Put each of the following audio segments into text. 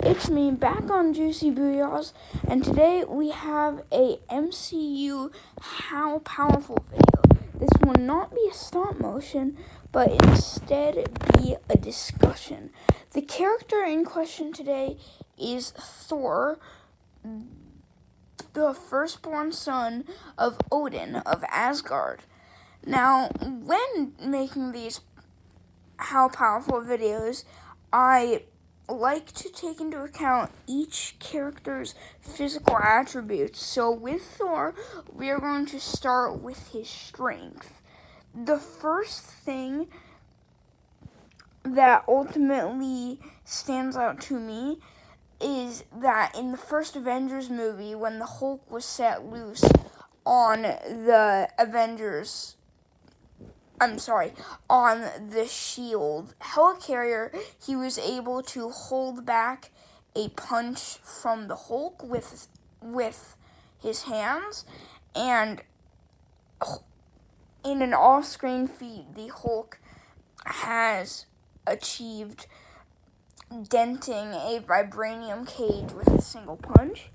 It's me back on Juicy Booyahs, and today we have a MCU How Powerful video. This will not be a stop motion, but instead be a discussion. The character in question today is Thor, the firstborn son of Odin of Asgard. Now, when making these How Powerful videos, I like to take into account each character's physical attributes. So with Thor, we are going to start with his strength. The first thing that ultimately stands out to me is that in the first Avengers movie, when the Hulk was set loose on the shield helicarrier, he was able to hold back a punch from the Hulk with his hands, and in an off-screen feat, the Hulk has achieved denting a vibranium cage with a single punch,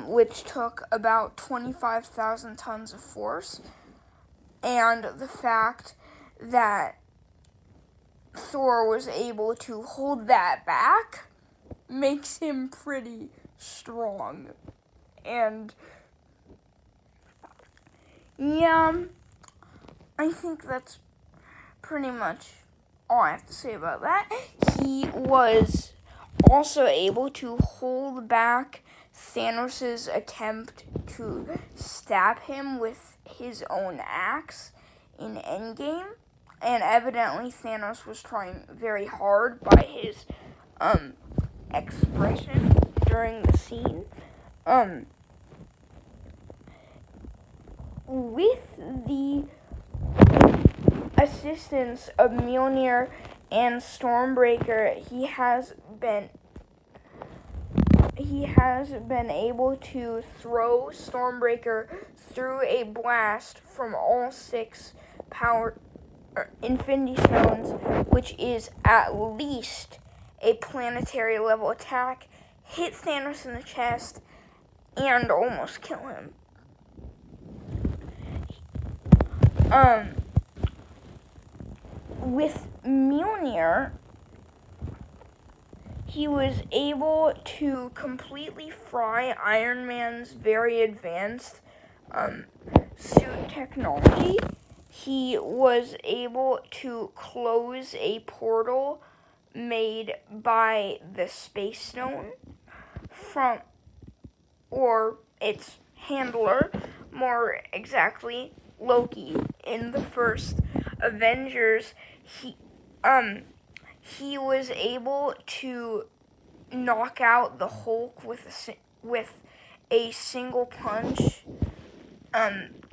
which took about 25,000 tons of force. And the fact that Thor was able to hold that back makes him pretty strong. And yeah, I think that's pretty much all I have to say about that. He was also able to hold back Thanos' attempt to stab him with his own axe in Endgame, and evidently Thanos was trying very hard by his expression during the scene. With the assistance of Mjolnir and Stormbreaker, he has been able to throw Stormbreaker through a blast from all 6 Infinity Stones, which is at least a planetary level attack, hit Thanos in the chest, and almost kill him. With Mjolnir, he was able to completely fry Iron Man's very advanced suit technology. He was able to close a portal made by the Space Stone or its handler, more exactly, Loki. In the first Avengers, he was able to knock out the Hulk with a single punch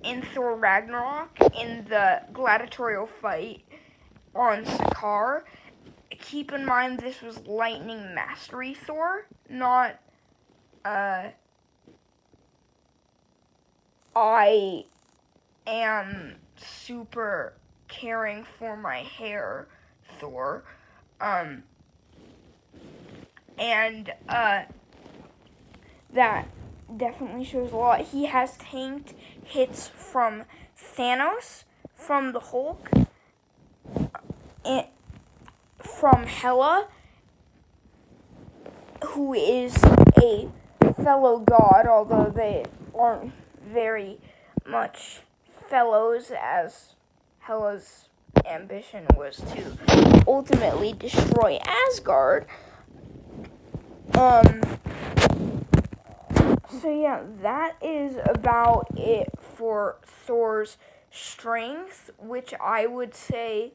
in Thor Ragnarok in the gladiatorial fight on Sakaar. Keep in mind this was Lightning Mastery Thor, not I am super caring for my hair Thor. That definitely shows a lot. He has tanked hits from Thanos, from the Hulk, and from Hela, who is a fellow god, although they aren't very much fellows, as Hela's ambition was to ultimately destroy Asgard. So yeah, that is about it for Thor's strength, which I would say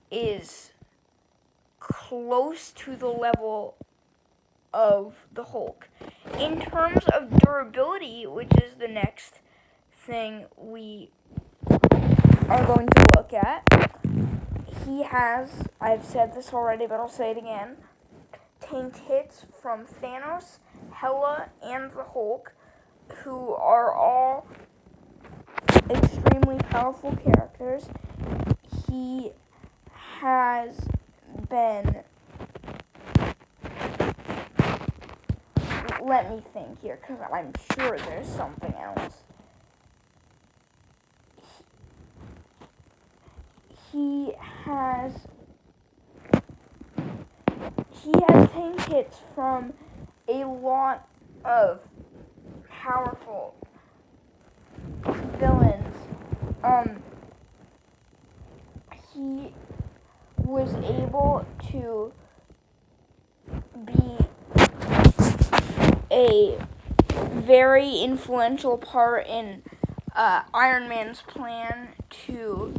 is close to the level of the Hulk. In terms of durability, which is the next thing we are going to look at, he has, I've said this already, but I'll say it again, tanked hits from Thanos, Hela, and the Hulk, who are all extremely powerful characters. He has been let me think here, because I'm sure there's something else. He has taken hits from a lot of powerful villains. He was able to be a very influential part in Iron Man's plan to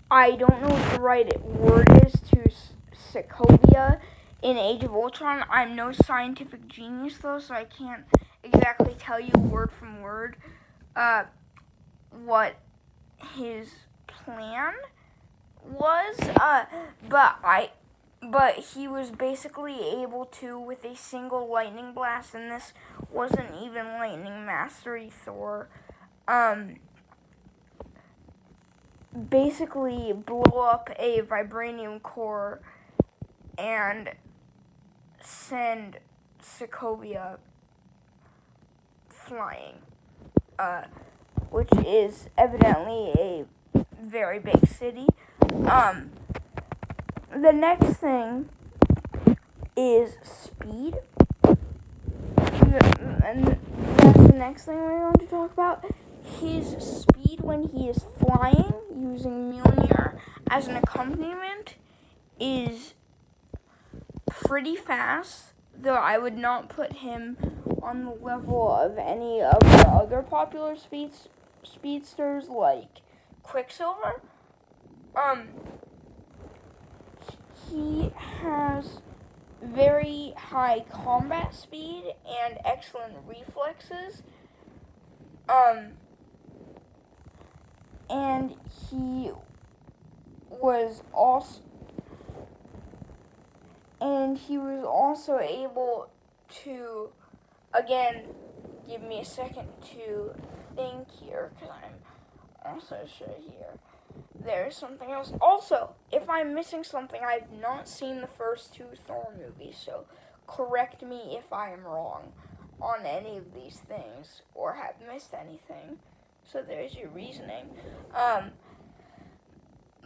I don't know what the right word is, to Sokovia in Age of Ultron. I'm no scientific genius, though, so I can't exactly tell you word from word what his plan was, but he was basically able to, with a single lightning blast, and this wasn't even lightning mastery Thor, basically blow up a vibranium core and send Sokovia flying, which is evidently a very big city. The next thing is speed, and that's the next thing we're going to talk about. His speed when he is flying using Mjolnir as an accompaniment is pretty fast, though I would not put him on the level of any of the other popular speedsters like Quicksilver. He has very high combat speed and excellent reflexes. And he was also able to, again, give me a second to think here, because I'm also sure here there's something else. Also, if I'm missing something, I've not seen the first two Thor movies, so correct me if I am wrong on any of these things or have missed anything. So there's your reasoning.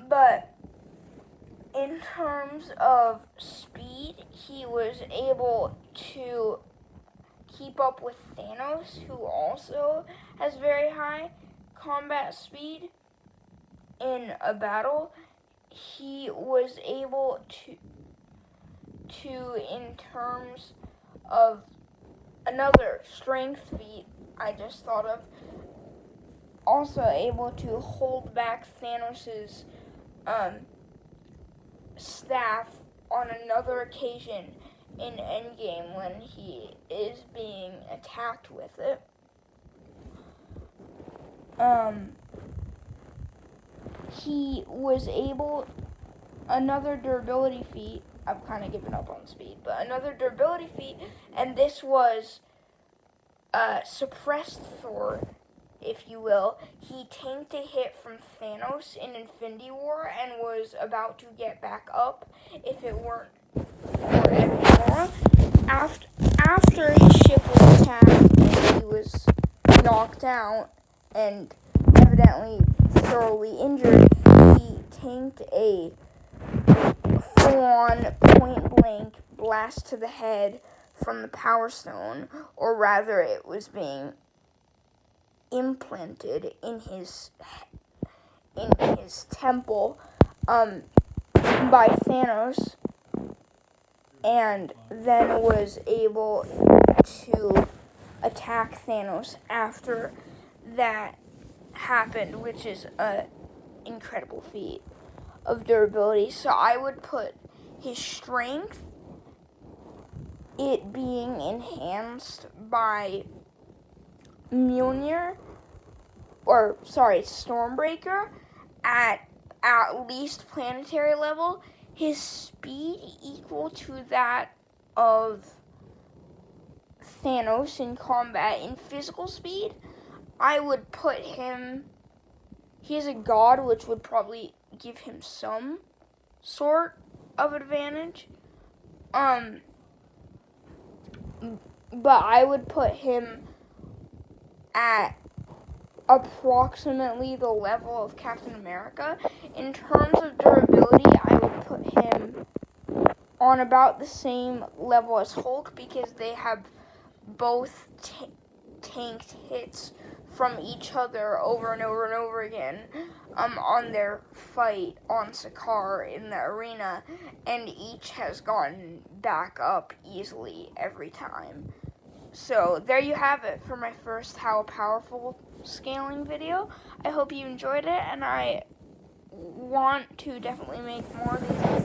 But in terms of speed, he was able to keep up with Thanos, who also has very high combat speed in a battle. He was able to in terms of another strength feat I just thought of, also able to hold back Thanos's staff on another occasion in Endgame when he is being attacked with it. He was able, another durability feat, I've kind of given up on speed, but another durability feat, and this was suppressed Thor, if you will. He tanked a hit from Thanos in Infinity War and was about to get back up if it weren't for Endgame. After his ship was attacked and he was knocked out and evidently thoroughly injured, he tanked a full-on point-blank blast to the head from the Power Stone, or rather it was being implanted in his temple by Thanos, and then was able to attack Thanos after that happened, which is an incredible feat of durability. So I would put his strength, it being enhanced by Mjolnir, Stormbreaker, at least planetary level, his speed equal to that of Thanos in combat. In physical speed, I would put him, he is a god, which would probably give him some sort of advantage, Um, but I would put him at approximately the level of Captain America. In terms of durability, I would put him on about the same level as Hulk because they have both tanked hits from each other over and over and over again on their fight on Sakaar in the arena, and each has gotten back up easily every time. So there you have it for my first How Powerful scaling video. I hope you enjoyed it, and I want to definitely make more of these